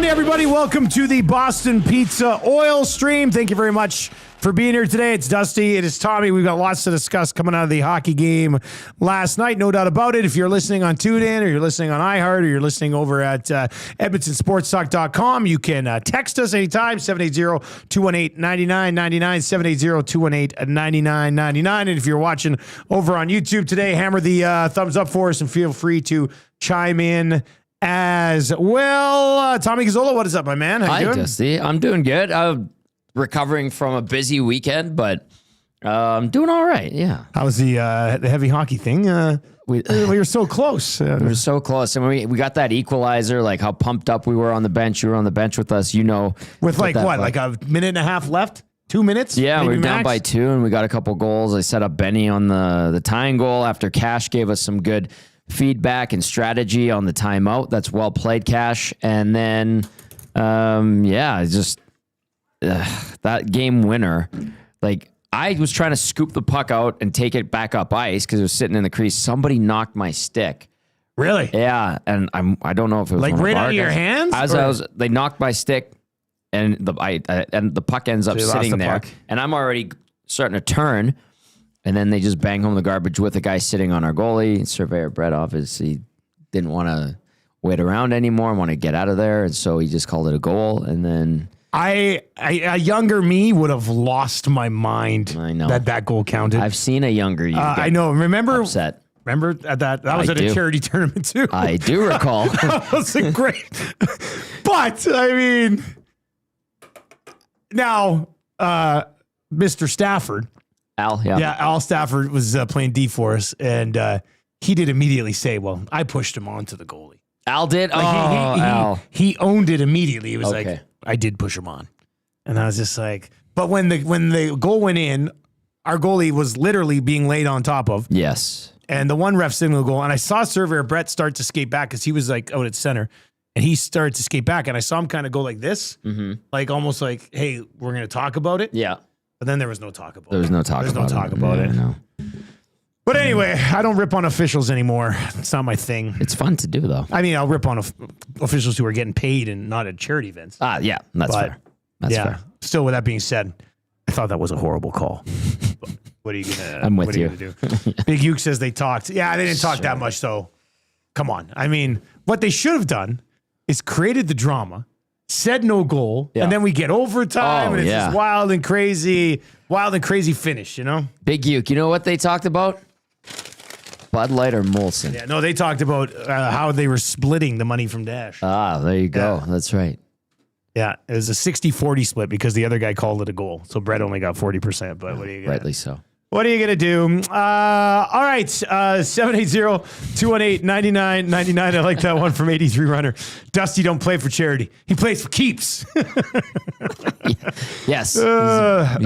everybody. Welcome to the Boston Pizza Oil Stream. Thank you very much for being here today. It's Dusty. It is Tommy. We've got lots to discuss coming out of the hockey game last night. No doubt about it. If you're listening on TuneIn or you're listening on iHeart or you're listening over at EdmontonSportsTalk.com, you can text us anytime, 780-218-9999, 780-218-9999. And if you're watching over on YouTube today, hammer the thumbs up for us and feel free to chime in as well. Tommy Gazzola, what is up, my man? How you doing? Hi, Dusty. I'm doing good. I'm recovering from a busy weekend, but I'm doing all right. Yeah. How was the heavy hockey thing? We were so close. We were so close. And we got that equalizer, like how pumped up we were on the bench. You were on the bench with us, you know. With like what, like a minute and a half left? 2 minutes? Yeah, we were down max? by 2, and we got a couple goals. I set up Benny on the tying goal after Cash gave us some good feedback and strategy on the timeout. That's well played, Cash. And then, that game winner, like I was trying to scoop the puck out and take it back up ice because it was sitting in the crease. Somebody knocked my stick. Really? Yeah, and I don't know if it was like right out of your hands. They knocked my stick, and the puck ends up sitting there, and I'm already starting to turn. And then they just bang home the garbage with a guy sitting on our goalie. Surveyor Brett obviously didn't want to wait around anymore, want to get out of there. And so he just called it a goal. And then a younger me would have lost my mind. I know that goal counted. I've seen a younger you. I know. Remember upset. Remember that was at a charity tournament too. I do recall. That was great. But I mean, now Mr. Stafford. Al Stafford was playing D for us, and he did immediately say, well, I pushed him onto the goalie. Al did? Al. He owned it immediately. It was like, I did push him on. And I was just like, but when the goal went in, our goalie was literally being laid on top of. Yes. And the one ref signaled goal, and I saw Surveyor Brett start to skate back because he was like out at center, and he started to skate back, and I saw him kind of go like this, like almost like, hey, we're going to talk about it. Yeah. But then there was no talk about it. There was no talk about it. No. But anyway, I don't rip on officials anymore. It's not my thing. It's fun to do, though. I mean, I'll rip on officials who are getting paid and not at charity events. Yeah, that's fair. That's fair. Still, with that being said, I thought that was a horrible call. What are you gonna? I'm with you. Gonna do? Big Uke says they talked. Yeah, they didn't talk that much, though. Come on. I mean, what they should have done is created the drama. Said no goal, and then we get overtime, and it's this wild and crazy finish, you know? Big Uke, you know what they talked about? Bud Light or Molson? Yeah, no, they talked about how they were splitting the money from Dash. There you go. Yeah. That's right. Yeah, it was a 60-40 split because the other guy called it a goal, so Brett only got 40%, but what are you gonna, rightly so. What are you going to do? All right, 780-218-9999. I like that one from 83 Runner. Dusty don't play for charity. He plays for keeps. Yes. That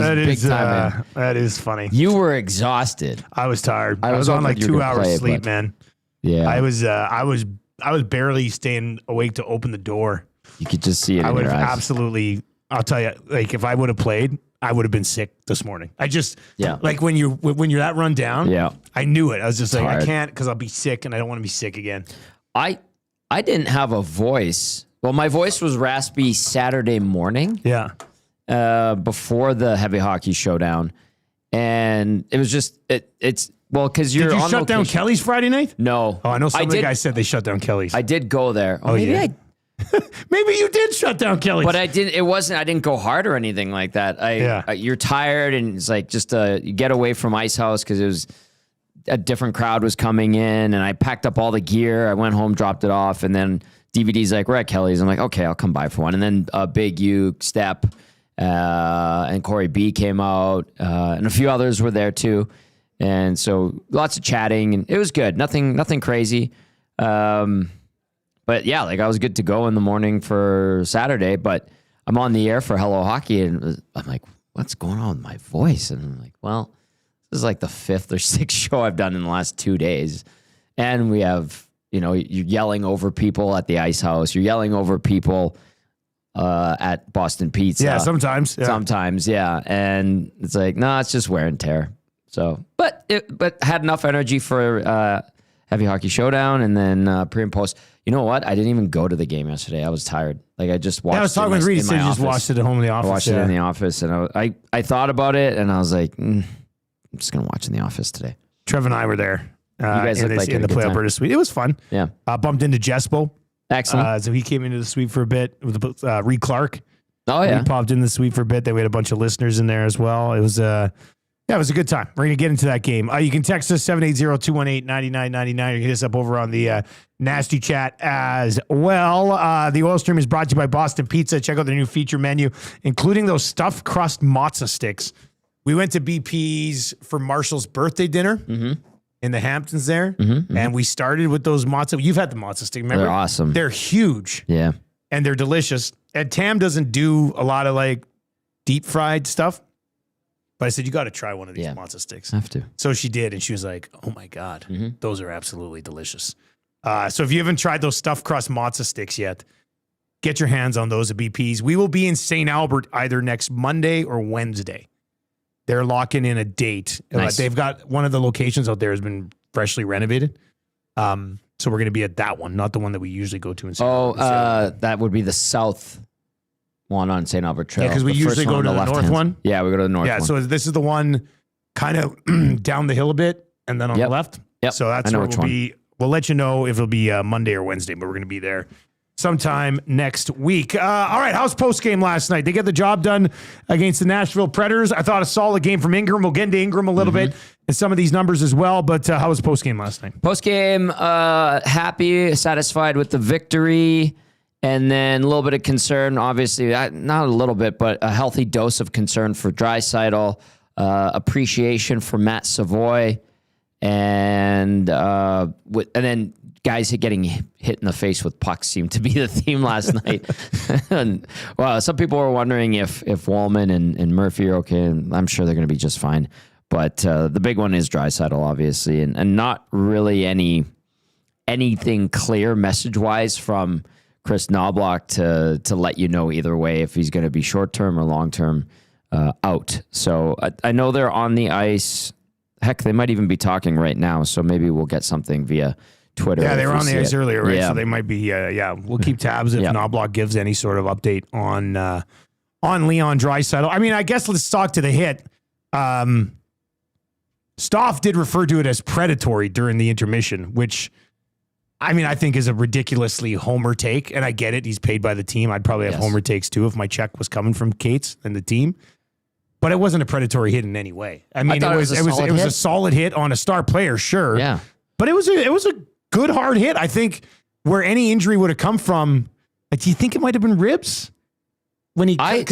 is funny. You were exhausted. I was tired. I was on like 2 hours sleep, man. Yeah. I was barely staying awake to open the door. You could just see it. I would have eyes. absolutely, I'll tell you, like if I would have played, I would have been sick this morning. I just, like when you're that run down, I knew it. I was just like, I can't because I'll be sick and I don't want to be sick again. I didn't have a voice. Well, my voice was raspy Saturday morning. Yeah. Before the heavy hockey showdown. And it was just, it's, well, because you're on location. Did you shut down Kelly's Friday night? No. Oh, I know some of the guys said they shut down Kelly's. I did go there. Maybe maybe you did shut down Kelly's. But I didn't go hard or anything like that. You're tired and it's like just you get away from Ice House because it was a different crowd was coming in and I packed up all the gear. I went home, dropped it off, and then DVD's like, we're at Kelly's. I'm like, okay, I'll come by for one. And then Big Uke, Step, and Corey B came out, and a few others were there too. And so lots of chatting and it was good. Nothing crazy. But yeah, like I was good to go in the morning for Saturday, but I'm on the air for Hello Hockey and I'm like, what's going on with my voice? And I'm like, well, this is like the 5th or 6th show I've done in the last 2 days. And we have, you're yelling over people at the Ice House. You're yelling over people at Boston Pizza. Yeah, sometimes. Yeah. Sometimes, yeah. And it's like, no, it's just wear and tear. So, but had enough energy for Heavy Hockey Showdown, and then pre and post. You know what? I didn't even go to the game yesterday. I was tired. Like I just watched. I was talking with Reed. He said you just watched it at home in the office. I watched it in the office, and I thought about it, and I was like, I'm just gonna watch in the office today. Trev and I were there. You guys looked like in the Play Alberta suite. It was fun. Yeah. Bumped into Jespo. Excellent. So he came into the suite for a bit with Reed Clark. Oh yeah. He popped in the suite for a bit. Then we had a bunch of listeners in there as well. It was it was a good time. We're going to get into that game. You can text us 780-218-9999. You can hit us up over on the Nasty Chat as well. The Oil Stream is brought to you by Boston Pizza. Check out their new feature menu, including those stuffed crust matzo sticks. We went to BP's for Marshall's birthday dinner in the Hamptons there, and we started with those matzo. You've had the matzo stick, remember? They're awesome. They're huge. Yeah. And they're delicious. And Tam doesn't do a lot of like deep fried stuff. But I said, you got to try one of these matzo sticks. I have to. So she did, and she was like, oh my God, those are absolutely delicious. So if you haven't tried those stuffed crust matzo sticks yet, get your hands on those at BP's. We will be in St. Albert either next Monday or Wednesday. They're locking in a date. Nice. They've got one of the locations out there has been freshly renovated. So we're going to be at that one, not the one that we usually go to in St. Albert. That would be the south one on St. Albert Trail. Yeah, because we usually go to the north one. Yeah, we go to the north one. Yeah, so this is the one kind of down the hill a bit and then on the left. Yep. So that's where we'll be. We'll let you know if it'll be Monday or Wednesday, but we're going to be there sometime next week. All right, how's post-game last night? They get the job done against the Nashville Predators. I thought a solid game from Ingram. We'll get into Ingram a little bit and some of these numbers as well, but how was post-game last night? Post-game, happy, satisfied with the victory. And then a little bit of concern, obviously, not a little bit, but a healthy dose of concern for Draisaitl, appreciation for Matt Savoie, and then guys getting hit in the face with pucks seemed to be the theme last night. And, well, some people were wondering if Wallman and Murphy are okay, and I'm sure they're going to be just fine. But the big one is Draisaitl, obviously, and not really anything clear message-wise from Chris Knobloch to let you know either way if he's going to be short-term or long-term out. So I know they're on the ice. Heck, they might even be talking right now, so maybe we'll get something via Twitter. Yeah, they were on the ice earlier, right? Yeah. So they might be, we'll keep tabs if Knobloch gives any sort of update on Leon Draisaitl. I mean, I guess let's talk to the hit. Stoff did refer to it as predatory during the intermission, which... I mean, I think is a ridiculously homer take, and I get it. He's paid by the team. I'd probably have homer takes too if my check was coming from Cates and the team. But it wasn't a predatory hit in any way. I mean, it was a solid hit on a star player, sure. Yeah. But it was a good hard hit. I think where any injury would have come from, like, do you think it might have been ribs? I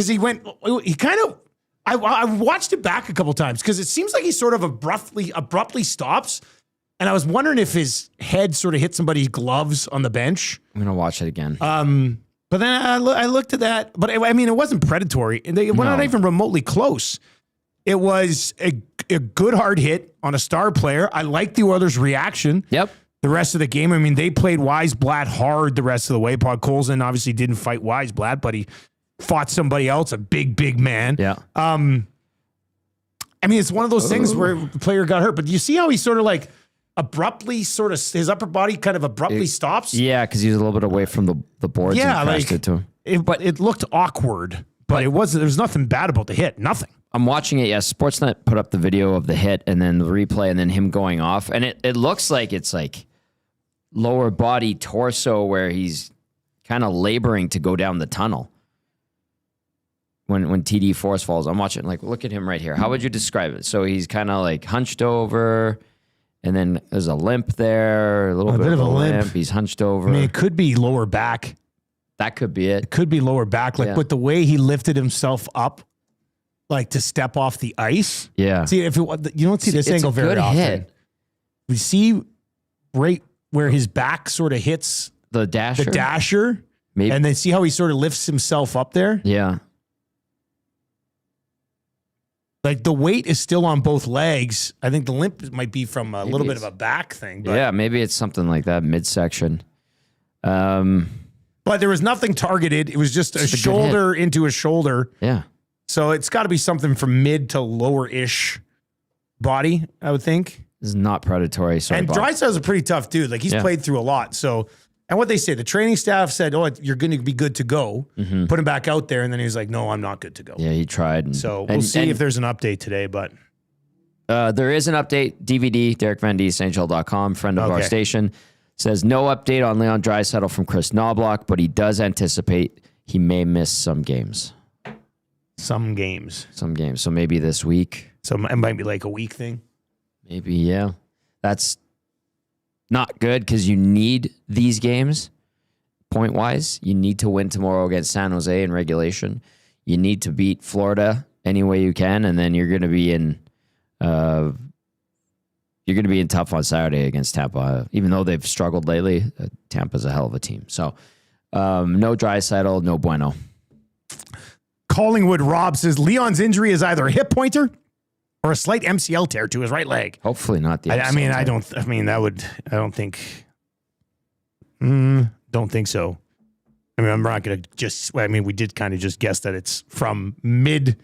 watched it back a couple times because it seems like he sort of abruptly stops. And I was wondering if his head sort of hit somebody's gloves on the bench. I'm going to watch it again. But then I looked at that. But I mean, it wasn't predatory. They were not even remotely close. It was a good hard hit on a star player. I like the Oilers' reaction. Yep. The rest of the game, I mean, they played Weisblatt hard the rest of the way. Podkolzin obviously didn't fight Weisblatt, but he fought somebody else, a big man. Yeah. I mean, it's one of those things where the player got hurt. But do you see how he sort of like abruptly sort of his upper body kind of abruptly stops? Yeah, because he's a little bit away from the boards. Yeah, and crashed it to him. But it looked awkward. But it wasn't. There was nothing bad about the hit. Nothing. I'm watching it. Yeah, Sportsnet put up the video of the hit and then the replay and then him going off, and it looks like it's like lower body torso where he's kind of laboring to go down the tunnel. When TD Force falls, I'm watching. Like, look at him right here. How would you describe it? So he's kind of like hunched over. And then there's a limp there, a little bit of a limp. He's hunched over. I mean, it could be lower back. That could be it. It could be lower back, like with the way he lifted himself up, like to step off the ice. Yeah. See, if you don't see this angle very often. Hit. We see right where his back sort of hits the dasher. Maybe. And then see how he sort of lifts himself up there. Yeah. Like the weight is still on both legs. I think the limp might be from a little bit of a back thing. But yeah, maybe it's something like that midsection. But there was nothing targeted. It was just a shoulder into a shoulder. Yeah. So it's got to be something from mid to lower-ish body, I would think. is not predatory. Sorry, and Draisaitl's a pretty tough dude. Like he's played through a lot. So, and what they say, the training staff said, "Oh, you're going to be good to go." Put him back out there, and then he was like, "No, I'm not good to go." Yeah, he tried. So we'll see if there's an update today. But there is an update. DVD, Derek Van Diest, NHL.com, friend of our station, says no update on Leon Draisaitl from Chris Knobloch, but he does anticipate he may miss some games. Some games. So maybe this week. So it might be like a week thing. Maybe, yeah. That's not good because you need these games point-wise. You need to win tomorrow against San Jose in regulation. You need to beat Florida any way you can, and then you're going to be in tough on Saturday against Tampa. Even though they've struggled lately, Tampa's a hell of a team. So no Draisaitl, no bueno. Collingwood Rob says Leon's injury is either a hip pointer or a slight MCL tear to his right leg. Hopefully not the MCL don't think so. I mean, I'm not going to we did kind of just guess that it's from mid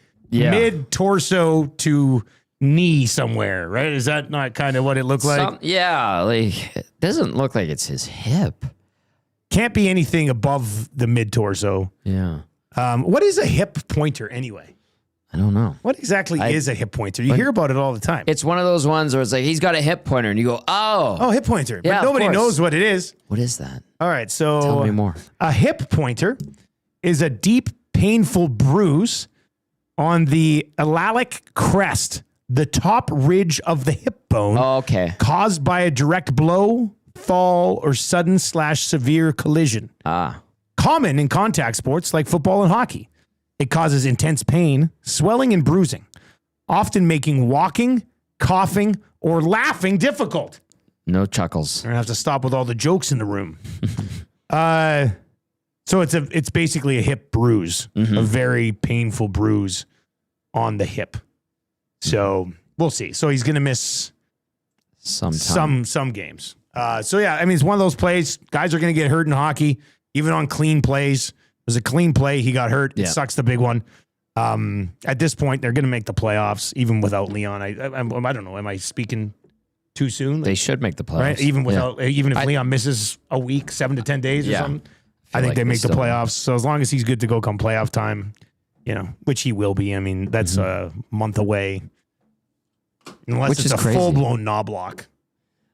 torso to knee somewhere, right? Is that not kind of what it looked like? It doesn't look like it's his hip. Can't be anything above the mid torso. Yeah. What is a hip pointer anyway? I don't know. What exactly is a hip pointer? You hear about it all the time. It's one of those ones where it's like, he's got a hip pointer, and you go, oh, hip pointer. But nobody knows what it is. What is that? All right, so tell me more. A hip pointer is a deep, painful bruise on the iliac crest, the top ridge of the hip bone. Oh, okay. Caused by a direct blow, fall, or sudden/severe collision. Common in contact sports like football and hockey. It causes intense pain, swelling, and bruising, often making walking, coughing, or laughing difficult. No chuckles. We're going to have to stop with all the jokes in the room. So it's basically a hip bruise, a very painful bruise on the hip. So we'll see. So he's going to miss some games. It's one of those plays. Guys are going to get hurt in hockey, even on clean plays. It was a clean play. He got hurt. It sucks, the big one. At this point, they're going to make the playoffs, even without Leon. I don't know. Am I speaking too soon? They should make the playoffs. Right? Even if Leon misses a week, 7 to 10 days or something, I think they make the playoffs. So as long as he's good to go come playoff time, which he will be. I mean, that's a month away. Unless it's a full-blown knoblock.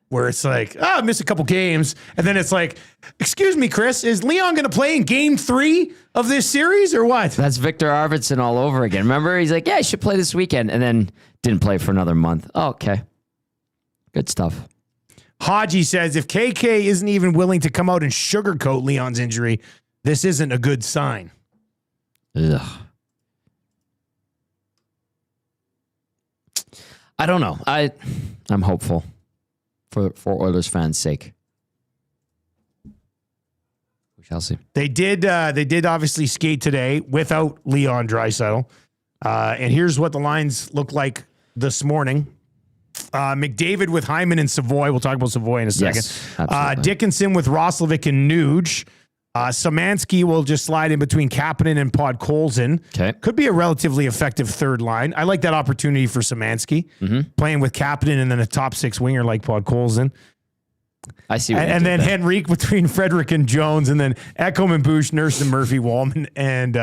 Where it's like, I missed a couple games. And then it's like, excuse me, Chris, is Leon going to play in game 3 of this series or what? That's Victor Arvidsson all over again. Remember? He's like, yeah, I should play this weekend. And then didn't play for another month. Oh, okay. Good stuff. Haji says, if KK isn't even willing to come out and sugarcoat Leon's injury, this isn't a good sign. Ugh. I don't know. I'm hopeful. For Oilers fans' sake. We shall see. They did obviously skate today without Leon Draisaitl. And here's what the lines look like this morning. McDavid with Hyman and Savoie. We'll talk about Savoie in a second. Yes, Dickinson with Roslovic and Nuge. Szymanski will just slide in between Kapanen and Podkolzin. Okay. Could be a relatively effective third line. I like that opportunity for Szymanski. Playing with Kapanen and then a top 6 winger like Podkolzin. I see. And then Henrique between Frederick and Jones, and then Ekholm, Bush, Nurse, and Murphy, Wallman, and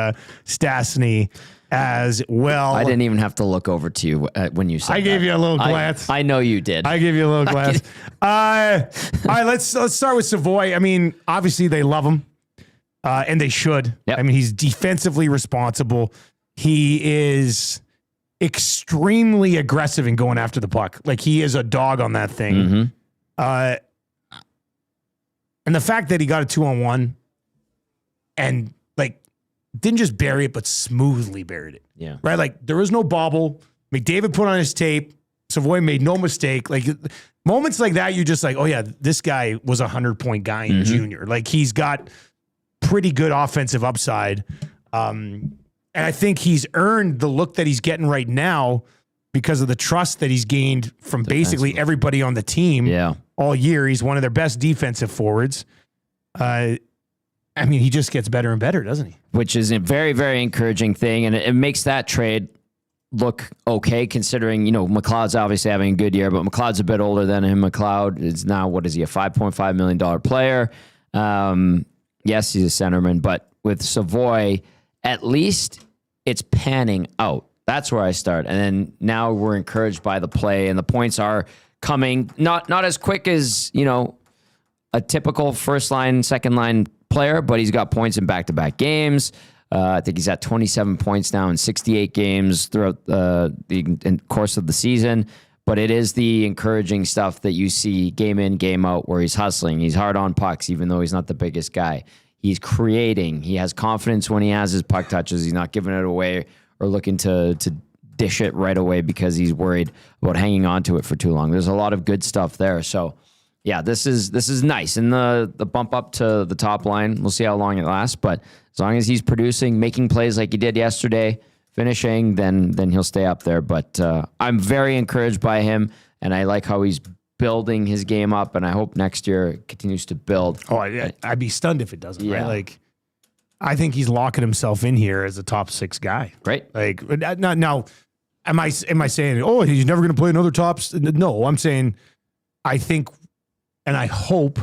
Stastny as well. I didn't even have to look over to you when you said I gave you a little glance. I know you did. I gave you a little glance. All right, let's start with Savoie. I mean, obviously they love him. And they should. Yep. I mean, he's defensively responsible. He is extremely aggressive in going after the puck. Like, he is a dog on that thing. And the fact that he got a 2-on-1 and, like, didn't just bury it, but smoothly buried it. Yeah. Right? Like, there was no bobble. McDavid put on his tape. Savoie made no mistake. Like, moments like that, you're just like, oh, yeah, this guy was a 100-point guy in junior. Like, he's got pretty good offensive upside. And I think he's earned the look that he's getting right now because of the trust that he's gained from basically everybody on the team all year. He's one of their best defensive forwards. I mean, he just gets better and better, doesn't he? Which is a very, very encouraging thing. And it makes that trade look okay considering, McLeod's obviously having a good year, but McLeod's a bit older than him. McLeod is now, what is he, a $5.5 million player? Yes, he's a centerman, but with Savoie, at least it's panning out. That's where I start. And then now we're encouraged by the play, and the points are coming not as quick as, a typical first line, second line player, but he's got points in back-to-back games. I think he's at 27 points now in 68 games throughout the course of the season. But it is the encouraging stuff that you see game in, game out, where he's hustling. He's hard on pucks, even though he's not the biggest guy. He's creating. He has confidence when he has his puck touches. He's not giving it away or looking to dish it right away because he's worried about hanging on to it for too long. There's a lot of good stuff there. So, yeah, this is nice. And the bump up to the top line, we'll see how long it lasts. But as long as he's producing, making plays like he did yesterday, finishing, then he'll stay up there. But I'm very encouraged by him, and I like how he's building his game up, and I hope next year it continues to build. Oh, I'd be stunned if it doesn't, right? Like, I think he's locking himself in here as a top 6 guy. Great. Like, now, am I saying, oh, he's never going to play another tops? No, I'm saying I think and I hope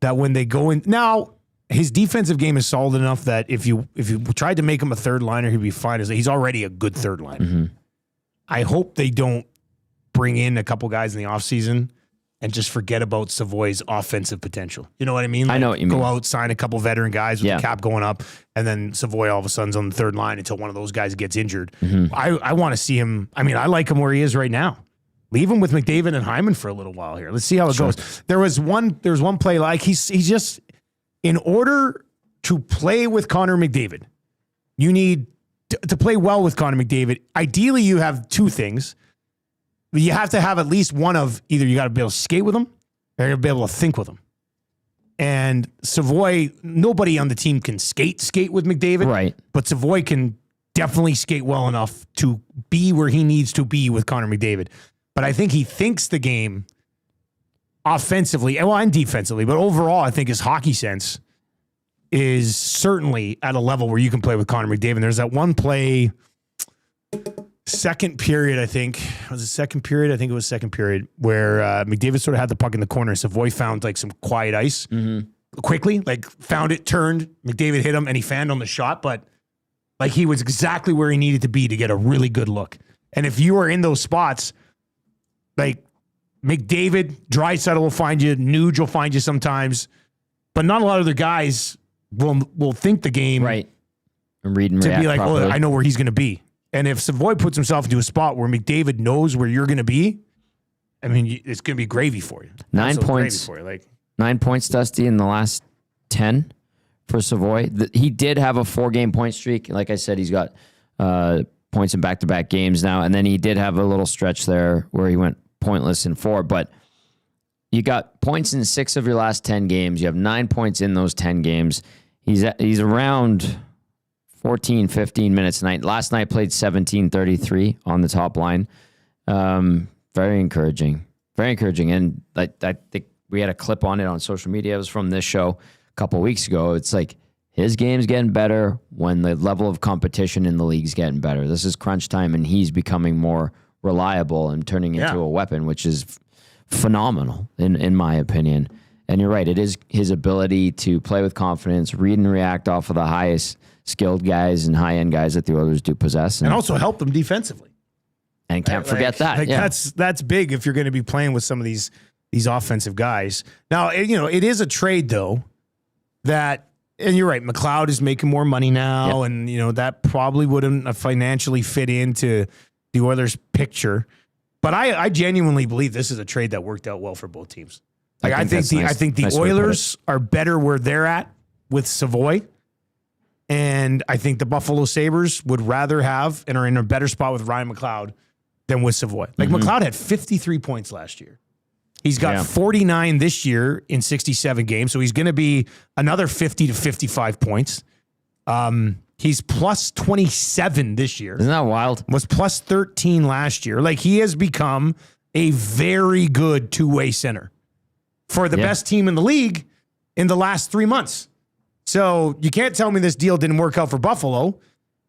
that when they go in now, his defensive game is solid enough that if you tried to make him a third liner, he'd be fine. He's already a good third liner. Mm-hmm. I hope they don't bring in a couple guys in the offseason and just forget about Savoie's offensive potential. You know what I mean? Like, I know what you mean. Go out, sign a couple veteran guys with the cap going up, and then Savoie all of a sudden's on the third line until one of those guys gets injured. Mm-hmm. I want to see him. I mean, I like him where he is right now. Leave him with McDavid and Hyman for a little while here. Let's see how it goes. There was one play like he's just, in order to play with Connor McDavid, you need to play well with Connor McDavid. Ideally, you have two things. You have to have at least one of either you got to be able to skate with him or you're going to be able to think with him. And Savoie, nobody on the team can skate with McDavid. Right. But Savoie can definitely skate well enough to be where he needs to be with Connor McDavid. But I think he thinks the game offensively, and defensively, but overall, I think his hockey sense is certainly at a level where you can play with Connor McDavid. There's that one play, second period, I think. Was it second period? I think it was second period, where McDavid sort of had the puck in the corner. Savoie found like some quiet ice quickly, like found it, turned. McDavid hit him, and he fanned on the shot, but like he was exactly where he needed to be to get a really good look. And if you are in those spots, like McDavid, Draisaitl will find you, Nuge will find you sometimes, but not a lot of other guys will think the game right and read and to react be like, properly. oh, I know where he's going to be. And if Savoie puts himself into a spot where McDavid knows where you're going to be, I mean, it's going to be gravy for you. 9 points for you. Like 9 points, Dusty, in the last 10 for Savoie. He did have a 4-game point streak. Like I said, he's got points in back-to-back games now, and then he did have a little stretch there where he went pointless in 4, but you got points in 6 of your last 10 games. You have 9 points in those 10 games. He's around 14, 15 minutes a night. Last night played 17:33 on the top line. Very encouraging. Very encouraging. And I think we had a clip on it on social media. It was from this show a couple of weeks ago. It's like his game's getting better when the level of competition in the league's getting better. This is crunch time, and he's becoming more reliable and turning into a weapon, which is phenomenal in my opinion. And you're right, it is his ability to play with confidence, read and react off of the highest skilled guys and high-end guys that the Oilers do possess. And also help them defensively. And can't forget that. Like that's big if you're going to be playing with some of these offensive guys. Now, it is a trade, though, that, and you're right, McLeod is making more money now, and, that probably wouldn't financially fit into the Oilers picture. But I genuinely believe this is a trade that worked out well for both teams. Like I think the Oilers are better where they're at with Savoie. And I think the Buffalo Sabres would rather have and are in a better spot with Ryan McLeod than with Savoie. Like McLeod had 53 points last year. He's got 49 this year in 67 games. So he's going to be another 50 to 55 points. He's plus 27 this year. Isn't that wild? Was plus 13 last year. Like, he has become a very good two-way center for the best team in the league in the last 3 months. So you can't tell me this deal didn't work out for Buffalo.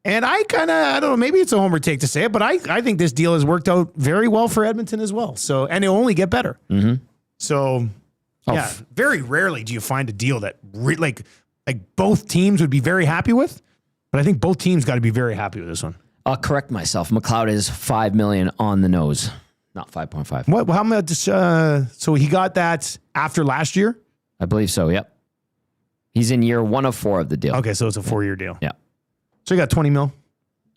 And I don't know, maybe it's a homer take to say it, but I think this deal has worked out very well for Edmonton as well. So, and it'll only get better. Mm-hmm. So, yeah, very rarely do you find a deal that like both teams would be very happy with. But I think both teams got to be very happy with this one. I'll correct myself. McLeod is $5 million on the nose, not 5.5. What? How much? So he got that after last year? I believe so. Yep. He's in year 1 of 4 of the deal. Okay, so it's a 4-year deal. Yeah. So you got 20 mil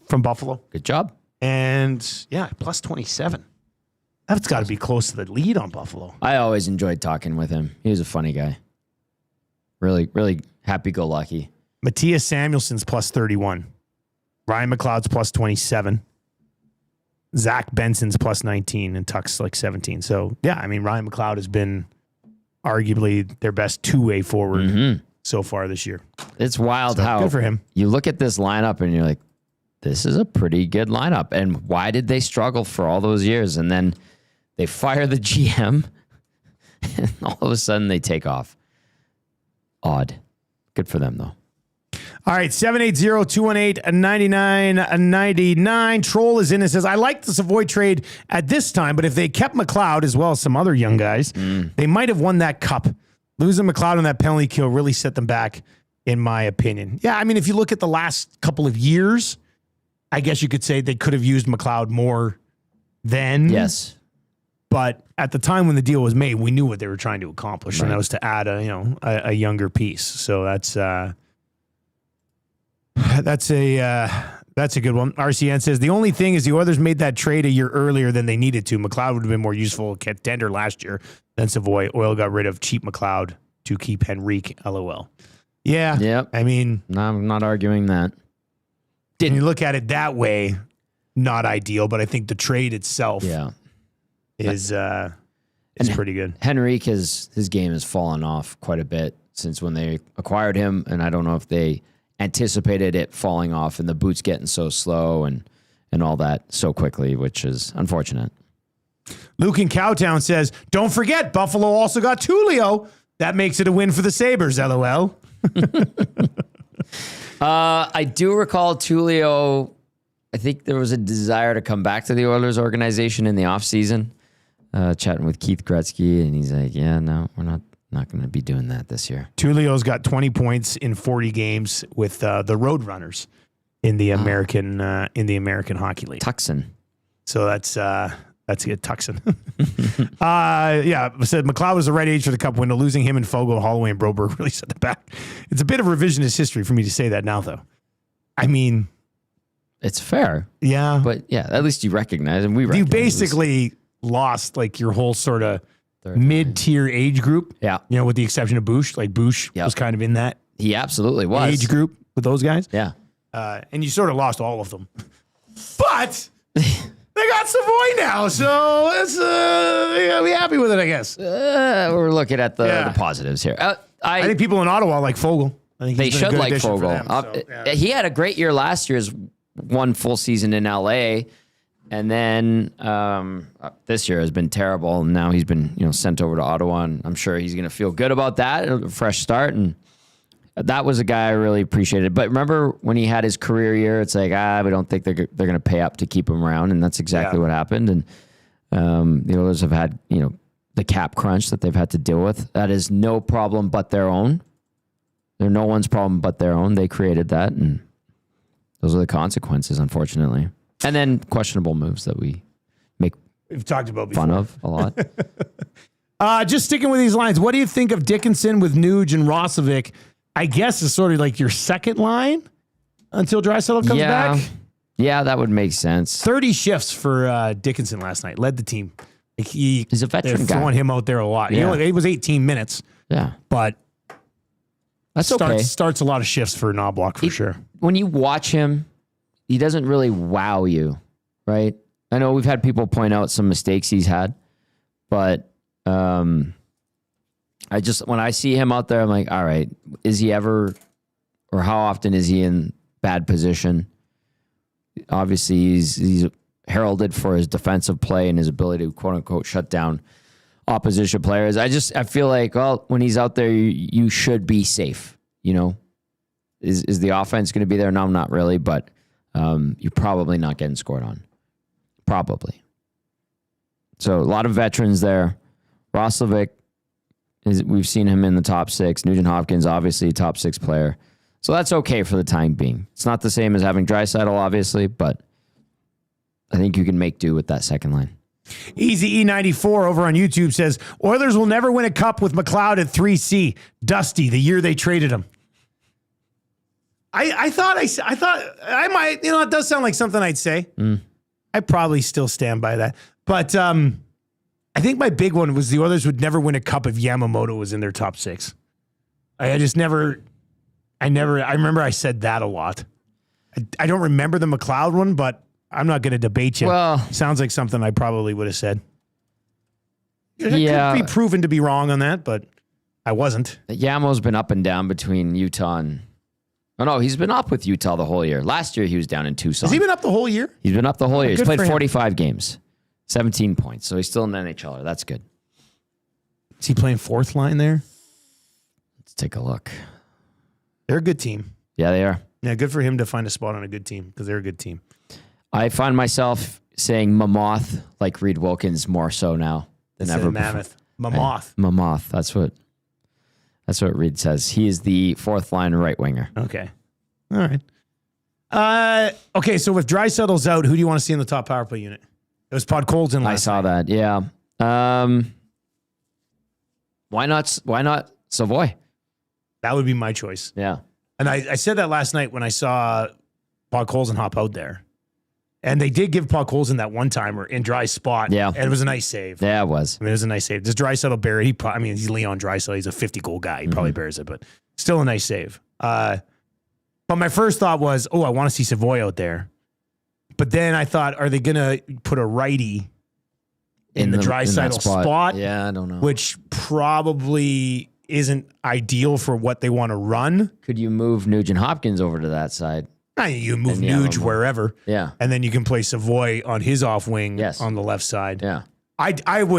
from Buffalo. Good job. And yeah, plus 27. That's got to be close to the lead on Buffalo. I always enjoyed talking with him. He was a funny guy. Really, really happy-go-lucky. Matthias Samuelson's plus 31. Ryan McLeod's plus 27. Zach Benson's plus 19 and Tuck's like 17. So yeah, I mean, Ryan McLeod has been arguably their best two-way forward so far this year. It's wild how good for him. You look at this lineup and you're like, this is a pretty good lineup. And why did they struggle for all those years? And then they fire the GM and all of a sudden they take off. Odd. Good for them though. All right, 780-218-9999. Troll is in and says, I like the Savoie trade at this time, but if they kept McLeod as well as some other young guys, they might have won that cup. Losing McLeod on that penalty kill really set them back, in my opinion. Yeah, I mean, if you look at the last couple of years, I guess you could say they could have used McLeod more then. Yes. But at the time when the deal was made, we knew what they were trying to accomplish, and that was to add a younger piece. So that's a good one. RCN says the only thing is the Oilers made that trade a year earlier than they needed to. McLeod would have been more useful contender last year than Savoie. Oil got rid of cheap McLeod to keep Henrique. LOL. Yeah. Yep. I mean, no, I'm not arguing that. When you look at it that way, not ideal, but I think the trade itself is pretty good. Henrique, his game has fallen off quite a bit since when they acquired him, and I don't know if they anticipated it falling off and the boots getting so slow and all that so quickly, which is unfortunate. Luke in Cowtown says, don't forget, Buffalo also got Tullio. That makes it a win for the Sabres, LOL. I do recall Tullio, I think there was a desire to come back to the Oilers organization in the offseason, chatting with Keith Gretzky, and he's like, yeah, no, we're not going to be doing that this year. Tullio's got 20 points in 40 games with the Roadrunners in the American Hockey League. Tucson. So that's good. Tucson. Yeah, I said McLeod was the right age for the Cup window. Losing him and Fogo, Holloway, and Broberg really set the back. It's a bit of revisionist history for me to say that now, though. I mean, it's fair. Yeah, but yeah, at least you recognize, and we recognize. You basically lost like your whole sort of mid-tier age group. Yeah. With the exception of Bush. Like Bush was kind of in that. He absolutely was. Age group with those guys. Yeah. And you sort of lost all of them. But they got Savoie now, so let's be happy with it, I guess. We're looking at the positives here. I think people in Ottawa like Fogel. I think they should like Fogel. He had a great year last year's one full season in LA. And then this year has been terrible. And now he's been sent over to Ottawa, and I'm sure he's going to feel good about that. A fresh start, and that was a guy I really appreciated. But remember when he had his career year, it's like we don't think they're going to pay up to keep him around, and that's exactly what happened. And the Oilers have had the cap crunch that they've had to deal with. That is no problem but their own. They're no one's problem but their own. They created that, and those are the consequences, unfortunately. And then questionable moves that we've talked about fun of a lot. Just sticking with these lines, what do you think of Dickinson with Nuge and Rosovic? I guess is sort of like your second line until Draisaitl comes back. Yeah, that would make sense. 30 shifts for Dickinson last night. Led the team. He's a veteran guy. Throwing him out there a lot. Yeah. It was 18 minutes. Yeah, but that's okay. Starts a lot of shifts for Knobloch for sure. When you watch him, he doesn't really wow you, right? I know we've had people point out some mistakes he's had, but when I see him out there, I'm like, all right, is he ever, or how often is he in bad position? Obviously, he's heralded for his defensive play and his ability to quote unquote shut down opposition players. I feel like, well, when he's out there, you should be safe. Is the offense going to be there? No, not really, but you're probably not getting scored on. Probably. So a lot of veterans there. Roslovic, we've seen him in the top 6. Nugent Hopkins, obviously a top 6 player. So that's okay for the time being. It's not the same as having Draisaitl, obviously, but I think you can make do with that second line. Easy E94 over on YouTube says, Oilers will never win a cup with McLeod at 3C. Dusty, the year they traded him. I thought I might, it does sound like something I'd say. I probably still stand by that. But I think my big one was the Oilers would never win a cup if Yamamoto was in their top 6. I remember I said that a lot. I don't remember the McLeod one, but I'm not going to debate you. Well, sounds like something I probably would have said. Yeah. Could be proven to be wrong on that, but I wasn't. Yamo's been up and down between Utah and... Oh, no, he's been up with Utah the whole year. Last year, he was down in Tucson. Has he been up the whole year? He's been up the whole year. He's played for him. 45 games, 17 points. So he's still an NHLer. That's good. Is he playing fourth line there? Let's take a look. They're a good team. Yeah, they are. Yeah, good for him to find a spot on a good team because they're a good team. I find myself saying Mammoth like Reed Wilkins more so now than ever before. Mammoth. Mammoth. Mammoth. That's what Reed says. He is the fourth line right winger. Okay. All right. Okay, so if Draisaitl's out, who do you want to see in the top power play unit? It was Podkolzin last I saw night. that. Yeah. Why not Savoie? That would be my choice. Yeah. And I said that last night when I saw Podkolzin hop out there. And they did give Podkolzin that one-timer in dry spot. Yeah. And it was a nice save. Yeah, it was. I mean, it was a nice save. Does Draisaitl bury it? He's Leon Draisaitl. He's a 50-goal guy. He probably bears it, but still a nice save. But my first thought was, I want to see Savoie out there. But then I thought, are they going to put a righty in the Draisaitl spot? Yeah, I don't know. Which probably isn't ideal for what they want to run. Could you move Nugent Hopkins over to that side? You move Nuge wherever. Yeah. And then you can play Savoie on his off wing on the left side. Yeah. And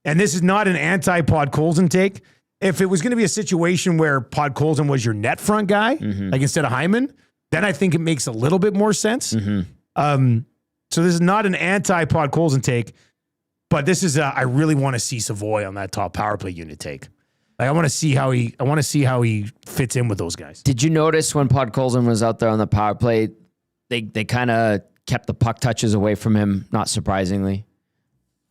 this is not an anti-Podkolzin take. If it was going to be a situation where Podkolzin was your net front guy, like instead of Hyman, then I think it makes a little bit more sense. So this is not an anti-Podkolzin take, but this is I really want to see Savoie on that top power play unit take. Like, I want to see how he fits in with those guys. Did you notice when Podkolzin was out there on the power play, they kind of kept the puck touches away from him, not surprisingly.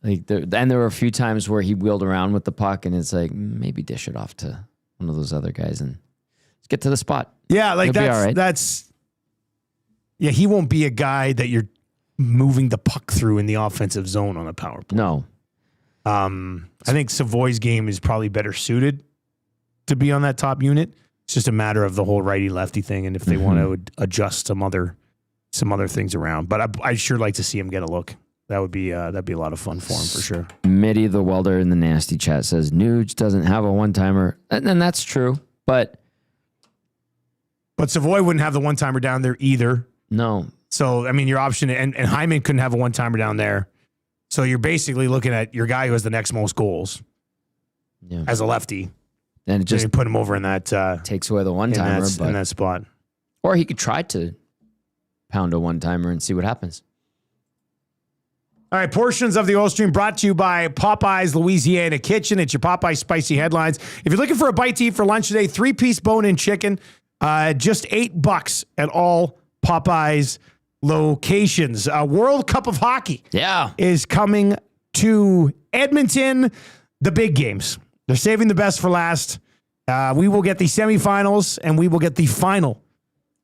Like there were a few times where he wheeled around with the puck, and it's like, maybe dish it off to one of those other guys and let's get to the spot. Yeah, like He'll be all right. He won't be a guy that you're moving the puck through in the offensive zone on a power play. No. I think Savoie's game is probably better suited to be on that top unit. It's just a matter of the whole righty-lefty thing, and if they want to adjust some other things around. But I sure like to see him get a look. That'd be a lot of fun for him for sure. Mitty the welder in the nasty chat says Nuge doesn't have a one-timer, and that's true. But Savoie wouldn't have the one-timer down there either. No. So I mean, your option and Hyman couldn't have a one-timer down there. So you're basically looking at your guy who has the next most goals as a lefty. And it just put him over in that takes away the one-timer in that spot. Or he could try to pound a one-timer and see what happens. All right, portions of the Oil Stream brought to you by Popeyes Louisiana Kitchen. It's your Popeyes Spicy Headlines. If you're looking for a bite to eat for lunch today, 3-piece bone-in chicken, just $8 at all Popeyes locations. World Cup of Hockey is coming to Edmonton. The big games. They're saving the best for last. We will get the semifinals, and we will get the final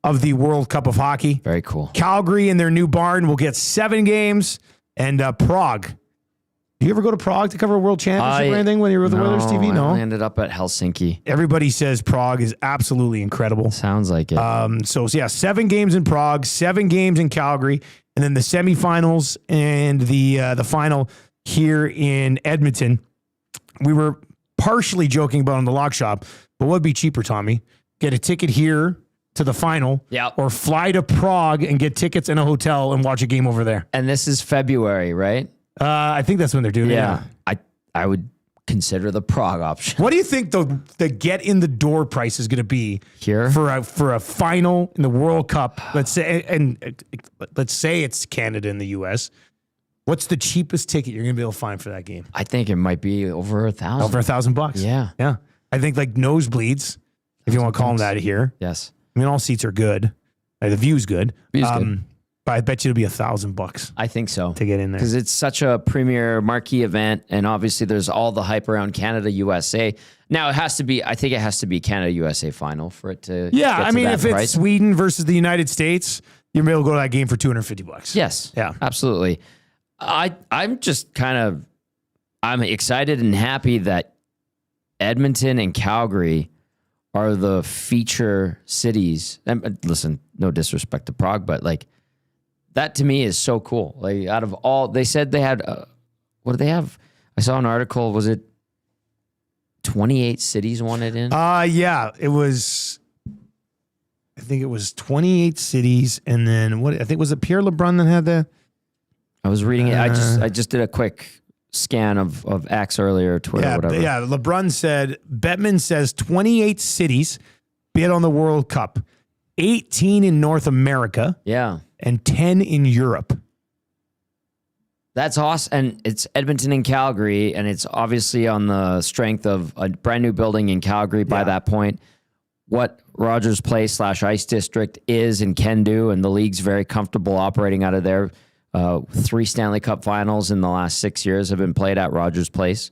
of the World Cup of Hockey. Very cool. Calgary in their new barn will get 7 games, and Prague. Do you ever go to Prague to cover a World Championship or anything when you were with the Oilers TV? No, I ended up at Helsinki. Everybody says Prague is absolutely incredible. Sounds like it. So 7 games in Prague, 7 games in Calgary, and then the semifinals and the final here in Edmonton. We were partially joking about on the lock shop, but what would be cheaper, Tommy? Get a ticket here to the final, or fly to Prague and get tickets in a hotel and watch a game over there. And this is February, right? I think that's when they're doing it. Yeah. I would consider the Prague option. What do you think the get in the door price is going to be Here? for a final in the World Cup? Let's say, and let's say it's Canada and the U.S. What's the cheapest ticket you're going to be able to find for that game? I think it might be over $1,000. Over $1,000. Yeah. Yeah. I think like nosebleeds, if you want to call them that here. Yes. I mean, all seats are good. The view's good. View's good. But I bet you it'll be $1,000 I think so. to get in there. Because it's such a premier marquee event, and obviously there's all the hype around Canada, USA. Now it has to be, I think it has to be Canada, USA final for it to Yeah, get I to mean, that if price. it's Sweden versus the United States, you'll be able to go to that game for $250. Yes. Yeah. Absolutely. I'm just I'm excited and happy that Edmonton and Calgary are the feature cities. And listen, no disrespect to Prague, but like that to me is so cool. Like out of all, they said they had, what do they have? I saw an article. Was it 28 cities wanted in? Yeah, it was. I think it was 28 cities, and then what? I think was it Pierre LeBrun that had that. I was reading it. I just did a quick scan of X earlier, Twitter, whatever. Yeah, LeBrun said, Bettman says 28 cities bid on the World Cup, 18 in North America, Yeah. and 10 in Europe. That's awesome. And it's Edmonton and Calgary, and it's obviously on the strength of a brand new building in Calgary by that point. What Rogers Place / Ice District is and can do, and the league's very comfortable operating out of there. 3 Stanley Cup finals in the last 6 years have been played at Rogers Place,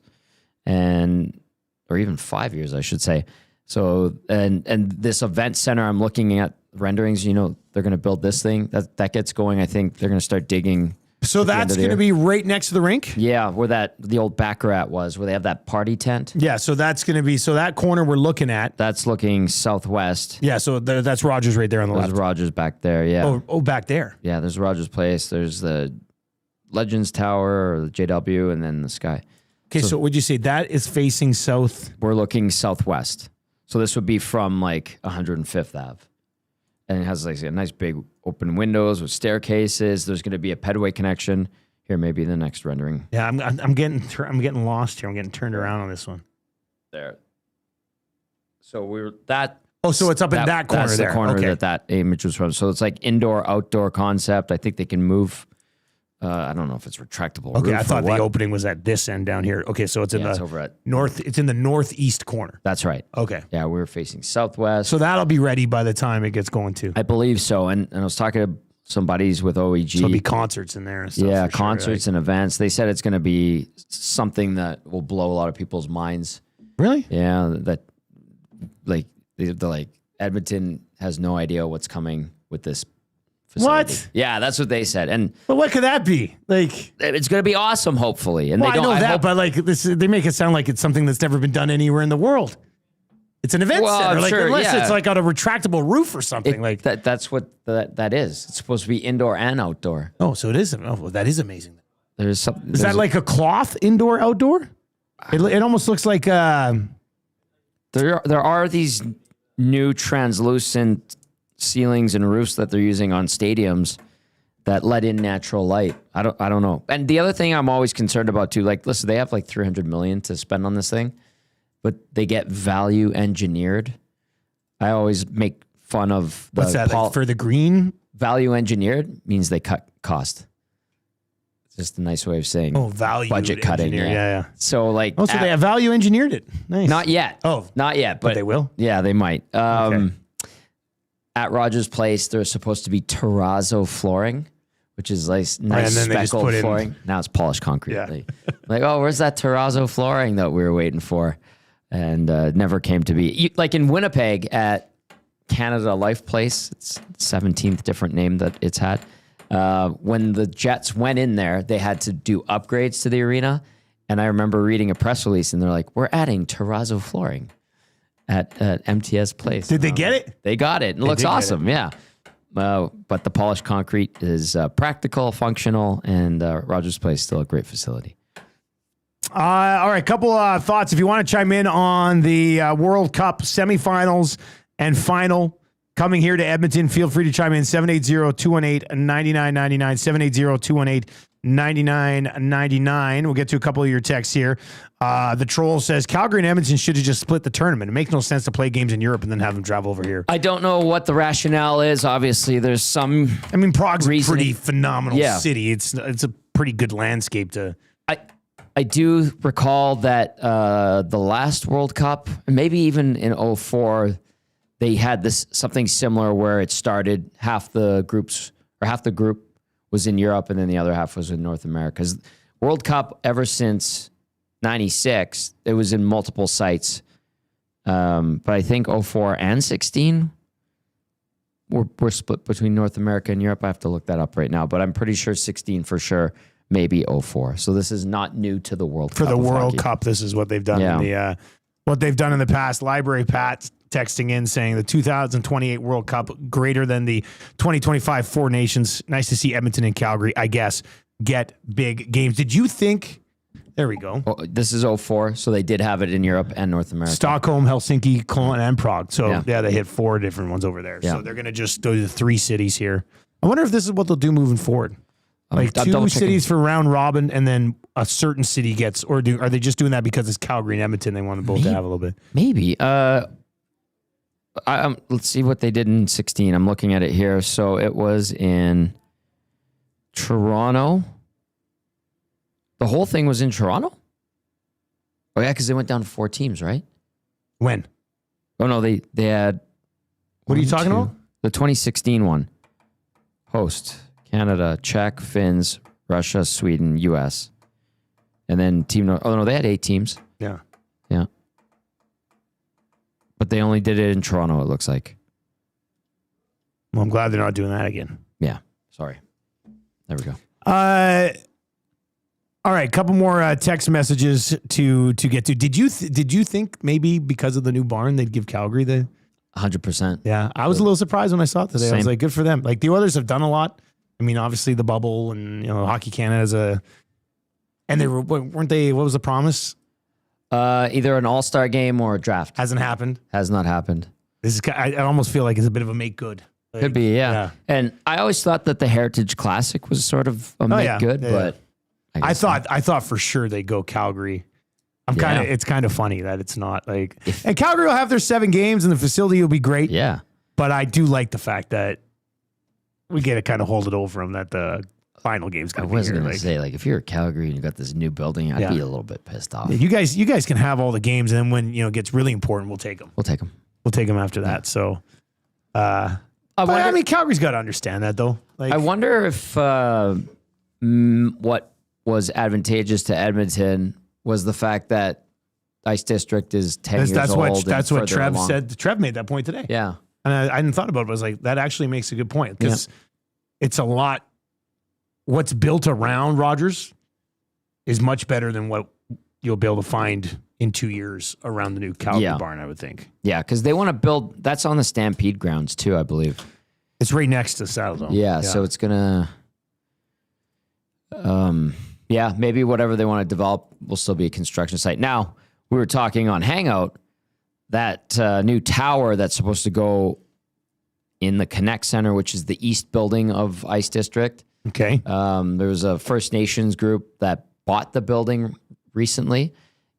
or even 5 years, I should say. So, and this event center, I'm looking at renderings. You know, they're going to build this thing that gets going. I think they're going to start digging. So that's going to be right next to the rink? Yeah, where the old Baccarat was, where they have that party tent. Yeah, so that's going to be, so that corner we're looking at. That's looking southwest. Yeah, so that's Rogers right there on the There's left. Rogers back there, yeah. Oh, back there. Yeah, there's Rogers Place. There's the Legends Tower, or the JW, and then the Sky. Okay, so would you say that is facing south? We're looking southwest. So this would be from like 105th Ave. And it has like a nice big open windows with staircases. There's going to be a pedway connection. Here, maybe the next rendering. Yeah, I'm getting lost here. I'm getting turned around on this one. There. So we're that. Oh, so it's up in that corner that's there. The corner Okay. that image was from. So it's like indoor, outdoor concept. I think they can move. I don't know if it's retractable. Okay, roof I thought or what. the opening was at this end down here. Okay, so it's in It's the over at. north. It's in the northeast corner. That's right. Okay, Yeah, we're facing southwest. so that'll be ready by the time it gets going too. I believe so. And I was talking to some buddies with OEG. So there'll be concerts in there and stuff. Yeah, for sure, concerts and events. They said it's going to be something that will blow a lot of people's minds. Really? Yeah, that like they're like Edmonton has no idea what's coming with this facility. What? Yeah, that's what they said, and But what could that be? Like, it's going to be awesome, hopefully. And well, they I don't. know that, hope- but like this, they make it sound like it's something that's never been done anywhere in the world. It's an event Well, center, I'm like sure, unless yeah. it's like on a retractable roof or something. Like, that's what that is. It's supposed to be indoor and outdoor. oh, so it is. Oh, well, that is amazing. There's some. Is that like a cloth indoor outdoor? It almost looks like there are these new translucent ceilings and roofs that they're using on stadiums that let in natural light. I don't know. And the other thing I'm always concerned about too, like, listen, they have like $300 million to spend on this thing, but they get value engineered. I always make fun of the what's that like for the green? value engineered means they cut cost. It's just a nice way of saying Value budget cutting. engineer. Yeah. So like, Oh, so they have value engineered it. Nice. not yet. Oh, Not yet, but they will. Yeah, they might. Okay. At Rogers Place, there's supposed to be terrazzo flooring, which is like nice and then they just speckled put in- flooring. Now it's polished concrete. Yeah. Like, oh, where's that terrazzo flooring that we were waiting for? And never came to be. Like in Winnipeg at Canada Life Place, it's 17th different name that it's had. When the Jets went in there, they had to do upgrades to the arena. And I remember reading a press release, and they're like, we're adding terrazzo flooring at MTS Place. Did they get it? They got it. It looks did get awesome, yeah. But the polished concrete is practical, functional, and Rogers Place is still a great facility. All right, couple thoughts. If you want to chime in on the World Cup semifinals and final coming here to Edmonton, feel free to chime in 780-218-9999, 99.99. We'll get to a couple of your texts here. The troll says Calgary and Edmonton should have just split the tournament. It makes no sense to play games in Europe and then have them travel over here. I don't know what the rationale is. Obviously, there's some. I mean, Prague's a pretty reasoning. phenomenal Yeah. city. It's a pretty good landscape to. I do recall that the last World Cup, and maybe even in 2004, they had this something similar where it started half the group was in Europe and then the other half was in North America. 'Cause World Cup ever since 96, it was in multiple sites. But I think 2004 and 16 were split between North America and Europe. I have to look that up right now, but I'm pretty sure 16 for sure. Maybe 2004. So this is not new to the World Cup. For the World hockey. Cup, this is what they've done in the what they've done in the past. Library Pat texting in saying the 2028 World Cup greater than the 2025 Four Nations. Nice to see Edmonton and Calgary, I guess, get big games. Did you think? There we go. Well, this is 2004, so they did have it in Europe and North America. Stockholm, Helsinki, Cologne, and Prague. So Yeah. they hit 4 different ones over there. Yeah. So they're going to just do the 3 cities here. I wonder if this is what they'll do moving forward. Like I'm 2 double-checking. cities for round robin, and then a certain city gets, are they just doing that because it's Calgary and Edmonton? They want them both to have a little bit. Maybe. Let's see what they did in 16. I'm looking at it here. So it was in Toronto. The whole thing was in Toronto? Oh, yeah, because they went down to 4 teams, right? When? Oh, no, they had... What are you talking about? The 2016 one. Host. Canada, Czech, Finns, Russia, Sweden, U.S. And then team... Oh, no, they had 8 teams. Yeah. Yeah. But they only did it in Toronto, it looks like. Well, I'm glad they're not doing that again. Yeah. Sorry. There we go. All right, couple more text messages to get to. Did you think maybe because of the new barn they'd give Calgary the 100%. Yeah, I was a little surprised when I saw it today. I was Same. like, good for them. Like the Oilers have done a lot. I mean, obviously the bubble and Hockey Canada has and they weren't they? What was the promise? Either an all-star game or a draft. Hasn't happened. Has not happened. This is. I almost feel like it's a bit of a make good. Like, Could be, yeah. And I always thought that the Heritage Classic was sort of a make good, but I thought for sure they'd go Calgary. It's kind of funny that it's not like, and Calgary will have their 7 games and the facility will be great. Yeah. But I do like the fact that we get to kind of hold it over them that the final game's going to be here. I was going to say, like, if you're Calgary and you got this new building, I'd be a little bit pissed off. You guys can have all the games, and then when it gets really important, we'll take them. We'll take them. We'll take them after that. So, I mean, Calgary's got to understand that though. Like, I wonder if what was advantageous to Edmonton was the fact that Ice District is 10 years old. That's what Trev said. Trev made that point today. Yeah. And I hadn't thought about it, but I was like, that actually makes a good point because it's a lot. What's built around Rogers is much better than what you'll be able to find in 2 years around the new Calgary barn, I would think. Yeah, because they want to build, that's on the Stampede grounds too, I believe. It's right next to Saddledome. Yeah, so it's going to, maybe whatever they want to develop will still be a construction site. Now, we were talking on Hangout, that new tower that's supposed to go in the Connect Center, which is the east building of Ice District. Okay. There was a First Nations group that bought the building recently,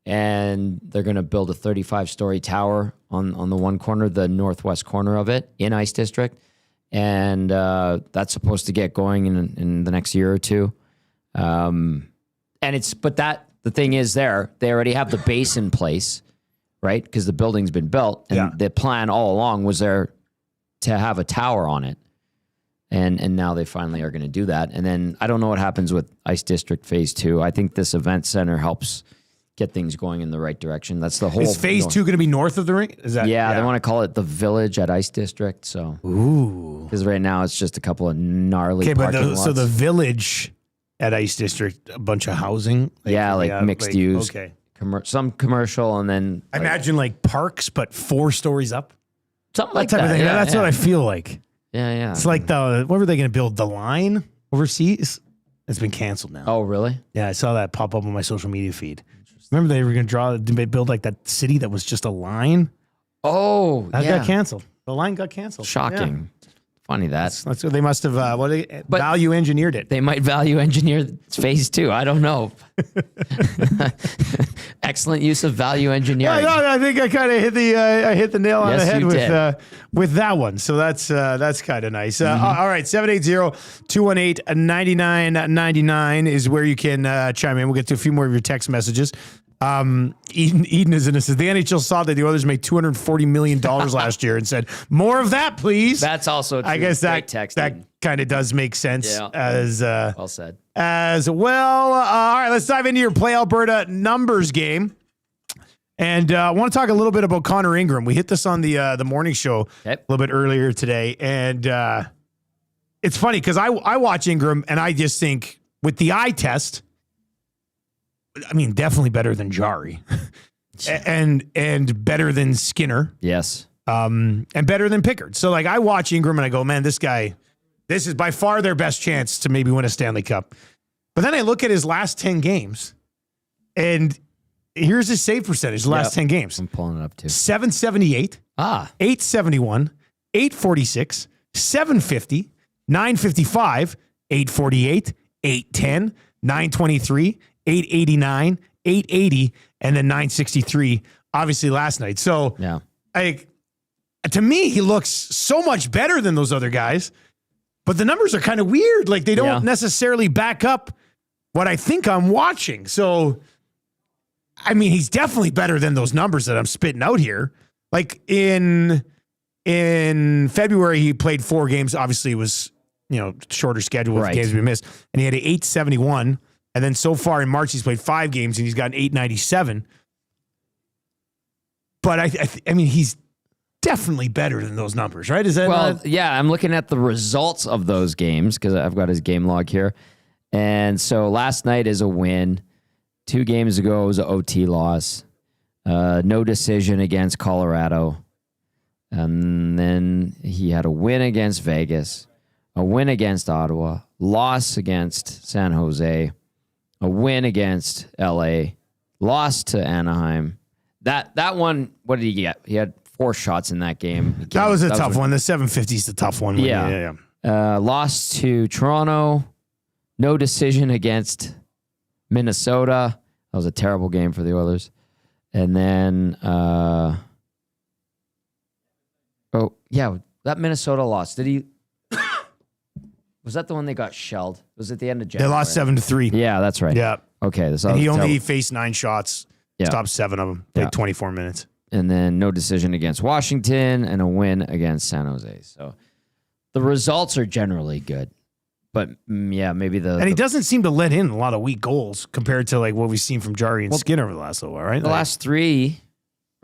and they're going to build a 35-story tower on the one corner, the northwest corner of it in Ice District. And that's supposed to get going in the next year or two. The thing is they already have the base in place, right? Because the building's been built, and the plan all along was there to have a tower on it. And now they finally are going to do that. And then I don't know what happens with Ice District Phase 2. I think this event center helps get things going in the right direction. That's the whole. Is Phase 2 going to be north of the rink? Is that? Yeah, they want to call it the Village at Ice District. So, because right now it's just a couple of gnarly parking lots. So the Village at Ice District, a bunch of housing. Like mixed use. Okay. Some commercial, and then I imagine like parks, but 4 stories up. Something like that type of thing. Yeah, that's what I feel like. Yeah. It's like what were they going to build? The Line overseas? It's been canceled now. Oh, really? Yeah, I saw that pop up on my social media feed. Remember they were going to build like that city that was just a line? Oh, That got canceled. The Line got canceled. Shocking. Funny that. That's what they must have value engineered it. They might value engineer phase 2. I don't know. Excellent use of value engineering. Yeah, no, I think I kind of hit the nail on the head with that one. So that's kind of nice. All right, 780-218-9999 is where you can chime in. We'll get to a few more of your text messages. Eden is in. It says the NHL saw that the Oilers made $240 million last year and said, more of that, please. That's also true. I guess that kind of does make sense as well said. As well. All right, let's dive into your Play Alberta numbers game. And I want to talk a little bit about Connor Ingram. We hit this on the morning show a little bit earlier today. And it's funny because I watch Ingram and I just think with the eye test, I mean, definitely better than Jari and better than Skinner. Yes. And better than Pickard. So like I watch Ingram and I go, man, this is by far their best chance to maybe win a Stanley Cup. But then I look at his last 10 games and here's his save percentage, the last 10 games. I'm pulling it up too. 778, 871, 846, 750, 955, 848, 810, 923, 889, 880, and then 963, obviously last night. So to me, he looks so much better than those other guys, but the numbers are kind of weird. Like they don't necessarily back up what I think I'm watching. So, I mean, he's definitely better than those numbers that I'm spitting out here. Like in February, he played 4 games. Obviously, it was, shorter schedule with games we missed. And he had an 871. And then so far in March, he's played 5 games and he's got an 897. But I mean, he's definitely better than those numbers, right? Is that I'm looking at the results of those games because I've got his game log here. And so last night is a win. 2 games ago was an OT loss. No decision against Colorado. And then he had a win against Vegas, a win against Ottawa, loss against San Jose, a win against LA, loss to Anaheim. That one, what did he get? He had 4 shots in that game. That was a tough one. The 750 is the tough one. Yeah. Lost to Toronto. No decision against Minnesota. That was a terrible game for the Oilers. And then, that Minnesota loss. Did he... Was that the one they got shelled? Was it the end of January? They lost 7-3. Yeah, that's right. Yeah. Okay. And he only faced 9 shots. Stopped 7 of them. Played 24 minutes. And then no decision against Washington and a win against San Jose. So the results are generally good. But maybe he doesn't seem to let in a lot of weak goals compared to like what we've seen from Jari and Skinner over the last little while, right? The last 3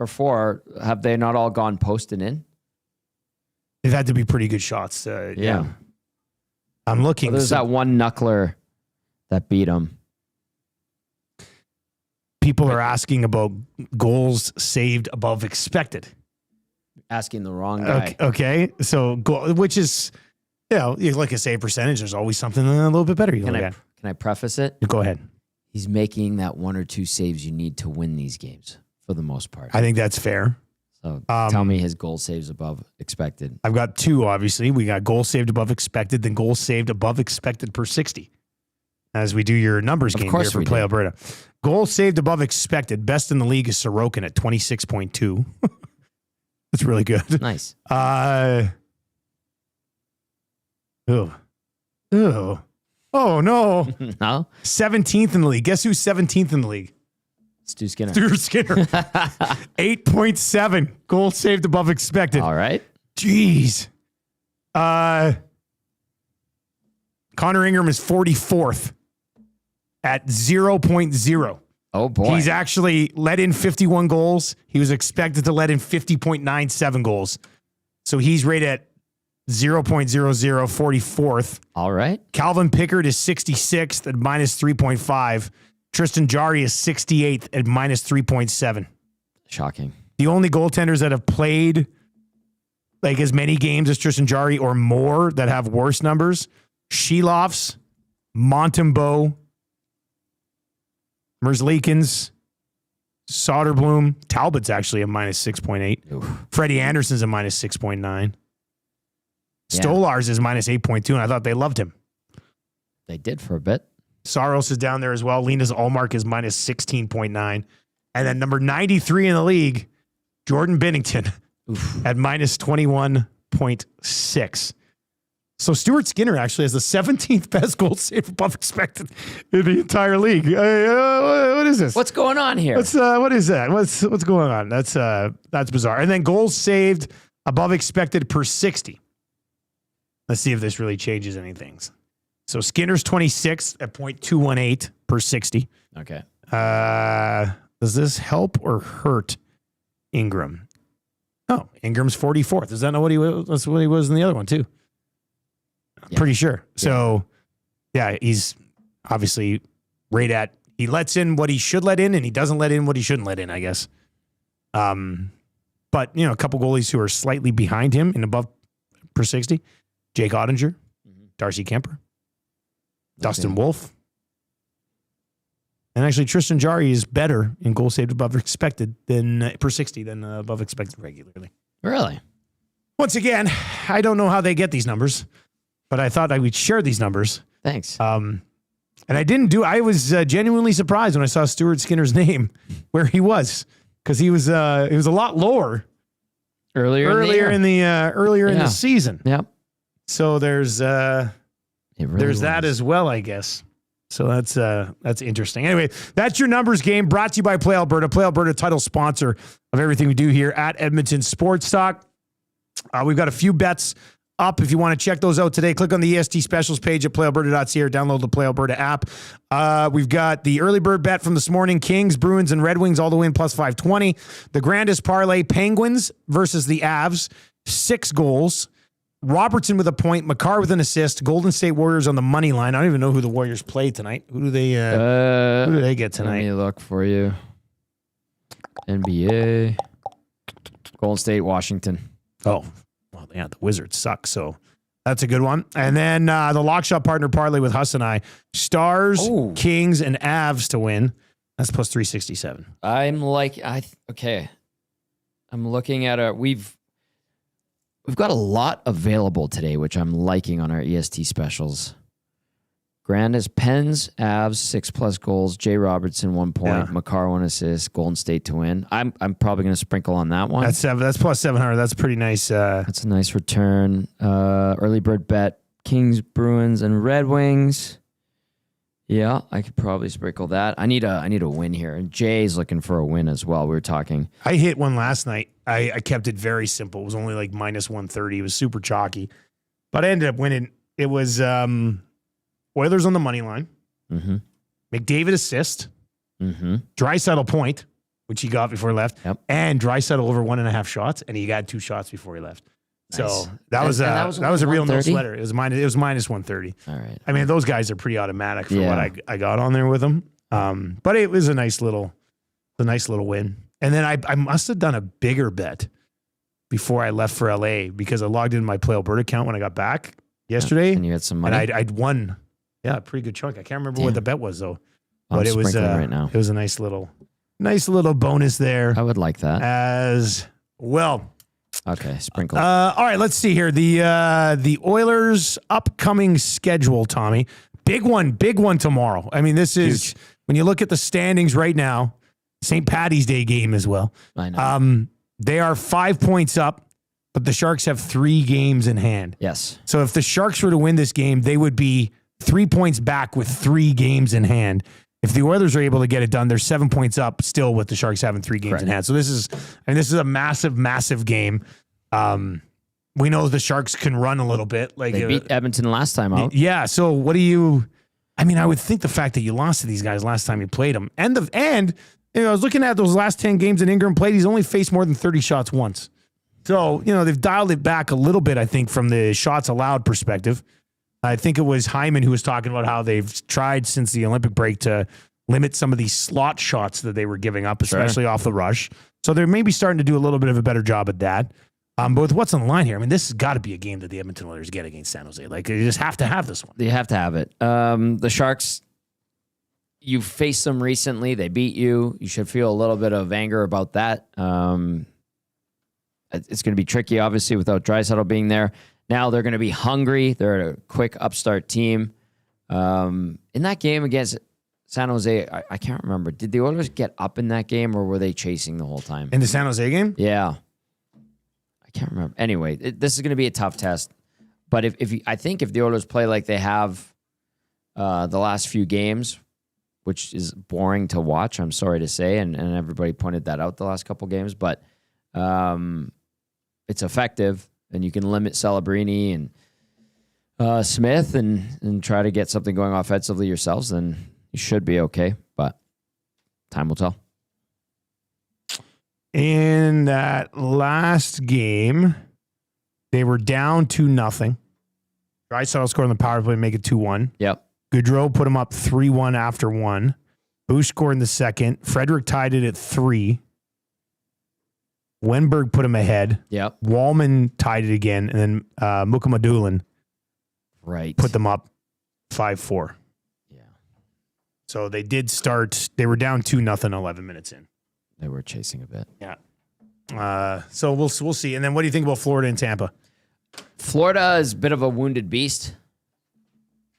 or 4, have they not all gone posted in? They've had to be pretty good shots. I'm looking. There's that one knuckler that beat him. People are asking about goals saved above expected. Asking the wrong guy. Okay. So, which is, you look at save percentage, there's always something a little bit better. Can I preface it? Go ahead. He's making that 1 or 2 saves you need to win these games for the most part. I think that's fair. So tell me his goal saves above expected. I've got 2, obviously. We got goal saved above expected, then goal saved above expected per 60. As we do your numbers game here for Play Alberta. Goal saved above expected. Best in the league is Sorokin at 26.2. That's really good. Nice. Oh, no. No? 17th in the league. Guess who's 17th in the league? Stu Skinner. 8.7 goal saved above expected. All right. Jeez. Connor Ingram is 44th at 0.0. Oh, boy. He's actually let in 51 goals. He was expected to let in 50.97 goals. So he's rated at 0.00, 44th. All right. Calvin Pickard is 66th at minus 3.5. Tristan Jarry is 68th at minus 3.7. Shocking. The only goaltenders that have played like as many games as Tristan Jarry or more that have worse numbers, Sheloffs, Montembeault, Merzlikins, Soderblom, Talbot's actually a minus 6.8. Freddie Anderson's a minus 6.9. Stolarz is minus 8.2, and I thought they loved him. They did for a bit. Saros is down there as well. Linus Ullmark is minus 16.9. And then number 93 in the league, Jordan Binnington at minus 21.6. So Stuart Skinner actually has the 17th best goal save above expected in the entire league. What is this? What's going on here? What is that? What's going on? That's bizarre. And then goals saved above expected per 60. Let's see if this really changes anything. So Skinner's 26th at .218 per 60. Okay. Does this help or hurt Ingram? Oh, Ingram's 44th. Does that know what he was? That's what he was in the other one too. I'm pretty sure. So, yeah, he's obviously right at. He lets in what he should let in, and he doesn't let in what he shouldn't let in, I guess. But a couple goalies who are slightly behind him and above per 60: Jake Ottinger, Darcy Kemper, Dustin Wolf. And actually, Tristan Jarry is better in goal saved above expected than per 60 than above expected regularly. Really? Once again, I don't know how they get these numbers, but I thought I would share these numbers. Thanks. And I didn't do. I was genuinely surprised when I saw Stuart Skinner's name where he was, because he was a lot lower earlier in the season. Yep. So there's that as well, I guess. So that's interesting. Anyway, that's your numbers game brought to you by Play Alberta. Play Alberta, title sponsor of everything we do here at Edmonton Sports Talk. We've got a few bets up. If you want to check those out today, click on the EST specials page at playalberta.ca or download the Play Alberta app. We've got the early bird bet from this morning: Kings, Bruins, and Red Wings all the way in plus 520. The grandest parlay: Penguins versus the Avs, 6 goals. Robertson with a point, Makar with an assist, Golden State Warriors on the money line. I don't even know who the Warriors play tonight. Who do they get tonight? Let me look for you. NBA. Golden State, Washington. Oh, well, yeah, the Wizards suck, so that's a good one. And then the lock shot partner parlay with Huss and I: Stars, Kings, and Avs to win. That's plus 367. I'm looking at We've got a lot available today, which I'm liking on our EST specials. Grand is Pens, Avs, 6+ goals, Jay Robertson, 1 point, Makar, 1 assist, Golden State to win. I'm probably going to sprinkle on that one. That's plus 700. That's pretty nice. That's a nice return. Early bird bet: Kings, Bruins, and Red Wings. Yeah, I could probably sprinkle that. I need a win here. And Jay's looking for a win as well. We were talking. I hit one last night. I kept it very simple. It was only like minus 130. It was super chalky. But I ended up winning. It was Oilers on the money line. Mm-hmm. McDavid assist. Mm-hmm. Draisaitl point, which he got before he left. Yep. And Draisaitl over 1.5 shots, and he got 2 shots before he left. Nice. So that was a real no sweater. It was minus 130. All right. I mean, those guys are pretty automatic for what I got on there with them. But it was a nice little win. And then I must have done a bigger bet before I left for LA, because I logged in my Play Alberta account when I got back yesterday. And you had some money. And I'd won, a pretty good chunk. I can't remember what the bet was though, but it was right now. It was a nice little bonus there. I would like that as well. Okay, sprinkle. All right, let's see here. The Oilers' upcoming schedule, Tommy. Big one tomorrow. I mean, this is huge. When you look at the standings right now, St. Paddy's Day game as well. I know. They are 5 points up, but the Sharks have 3 games in hand. Yes. So if the Sharks were to win this game, they would be 3 points back with 3 games in hand. If the Oilers are able to get it done, they're 7 points up still with the Sharks having 3 games in hand. So this is a massive, massive game. We know the Sharks can run a little bit. Like they beat Edmonton last time out. Yeah. So what do you? I mean, I would think the fact that you lost to these guys last time you played them, and I was looking at those last 10 games that Ingram played. He's only faced more than 30 shots once. So they've dialed it back a little bit. I think from the shots allowed perspective. I think it was Hyman who was talking about how they've tried since the Olympic break to limit some of these slot shots that they were giving up, especially off the rush. So they're maybe starting to do a little bit of a better job at that. But with what's on the line here, I mean, this has got to be a game that the Edmonton Oilers get against San Jose. Like, you just have to have this one. You have to have it. The Sharks, you faced them recently. They beat you. You should feel a little bit of anger about that. It's going to be tricky, obviously, without Draisaitl being there. Now they're going to be hungry. They're a quick upstart team. In that game against San Jose, I can't remember. Did the Oilers get up in that game, or were they chasing the whole time? In the San Jose game? Yeah. I can't remember. Anyway, this is going to be a tough test. But I think if the Oilers play like they have the last few games, which is boring to watch, I'm sorry to say, and everybody pointed that out the last couple games, but it's effective, and you can limit Celebrini and Smith and try to get something going offensively yourselves, then you should be okay, but time will tell. In that last game, they were down 2-0. Draisaitl scored on the power play to make it 2-1. Yep. Goudreau put him up 3-1 after 1. Bush scored in the second. Frederick tied it at 3. Wenberg put him ahead. Yep. Wallman tied it again, and then Mukamadulin put them up 5-4. Yeah. So they did start. They were down 2-0 11 minutes in. They were chasing a bit. Yeah. So we'll see. And then what do you think about Florida and Tampa? Florida is a bit of a wounded beast.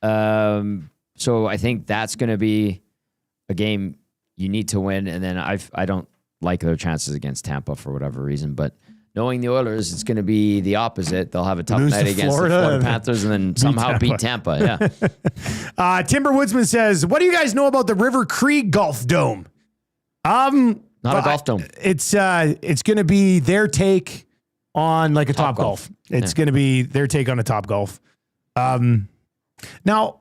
So I think that's going to be a game you need to win. And then I don't like their chances against Tampa for whatever reason, but knowing the Oilers, it's going to be the opposite. They'll have a tough night against the Florida Panthers and then somehow beat Tampa. Yeah. Timber Woodsman says, what do you guys know about the River Cree Golf Dome? Not a golf dome. It's going to be their take on like a Top Golf. It's going to be their take on a Top Golf. Now,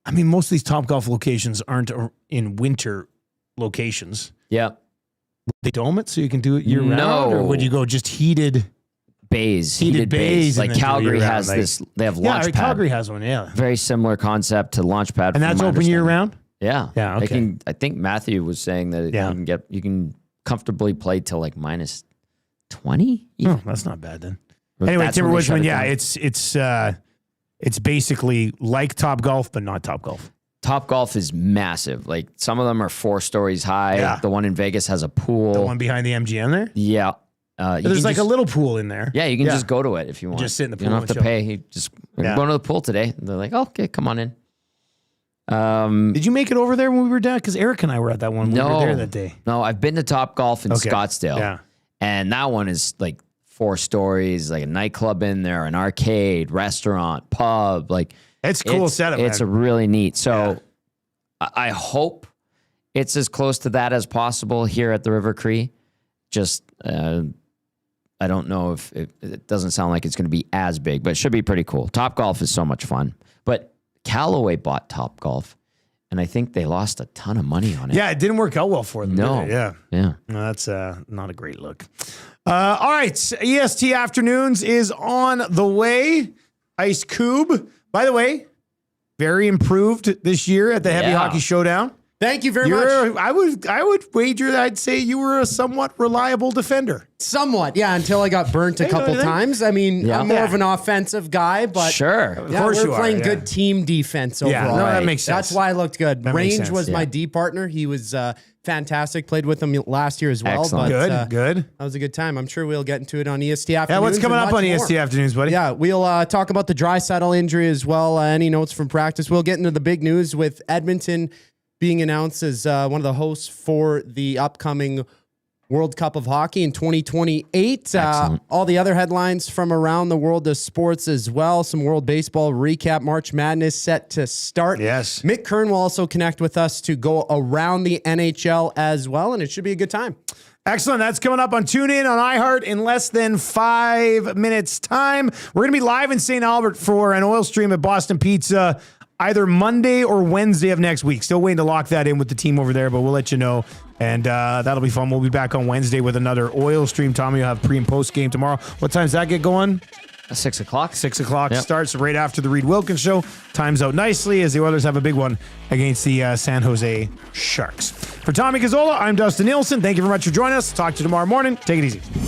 I mean, most of these Top Golf locations aren't in winter locations. Yeah. Would they dome it so you can do it year round? Or would you go just heated bays? Heated bays. Like Calgary has this. They have Launchpad. Calgary has one, yeah. Very similar concept to Launchpad. And that's open year round? Yeah. Yeah, okay. I think Matthew was saying that you can comfortably play till like minus 20. Oh, that's not bad then. Anyway, Timber Woodsman, it's basically like Top Golf, but not Top Golf. Top Golf is massive. Like some of them are 4 stories high. Yeah. The one in Vegas has a pool. The one behind the MGM there? Yeah. There's like a little pool in there. Yeah, you can just go to it if you want. Just sit in the pool. You don't have to pay. You just go to the pool today. They're like, oh, okay, come on in. Did you make it over there when we were down? Because Eric and I were at that one when we were there that day. No, I've been to Top Golf in Scottsdale. Yeah. And that one is like 4 stories, like a nightclub in there, an arcade, restaurant, pub. Like it's cool setup. It's a really neat. So I hope it's as close to that as possible here at the River Cree. Just I don't know if it doesn't sound like it's going to be as big, but it should be pretty cool. Top Golf is so much fun. But Callaway bought Top Golf, and I think they lost a ton of money on it. Yeah, it didn't work out well for them. No. Yeah. No, that's not a great look. All right, EST Afternoons is on the way. Ice Cube, by the way, very improved this year at the Heavy Hockey Showdown. Thank you very much. I would wager that I'd say you were a somewhat reliable defender. Somewhat, yeah, until I got burnt a couple times. I mean, I'm more of an offensive guy, but sure. Of course we're playing good team defense overall. Yeah, no, that makes sense. That's why I looked good. Range was my D partner. He was fantastic. Played with him last year as well. Excellent. But, good. That was a good time. I'm sure we'll get into it on EST Afternoons. Yeah, what's coming up on EST Afternoons, buddy? Yeah, we'll talk about the Draisaitl injury as well. Any notes from practice. We'll get into the big news with Edmonton being announced as one of the hosts for the upcoming World Cup of Hockey in 2028. All the other headlines from around the world of sports as well. Some World Baseball recap. March Madness set to start. Yes. Mick Kern will also connect with us to go around the NHL as well, and it should be a good time. Excellent. That's coming up on TuneIn on iHeart in less than 5 minutes' time. We're going to be live in St. Albert for an oil stream at Boston Pizza either Monday or Wednesday of next week. Still waiting to lock that in with the team over there, but we'll let you know. And that'll be fun. We'll be back on Wednesday with another oil stream. Tommy will have pre and post game tomorrow. What time does that get going? 6 o'clock. 6 o'clock starts right after the Reed Wilkins show. Times out nicely as the Oilers have a big one against the San Jose Sharks. For Tommy Gazzola, I'm Dustin Nielsen. Thank you very much for joining us. Talk to you tomorrow morning. Take it easy.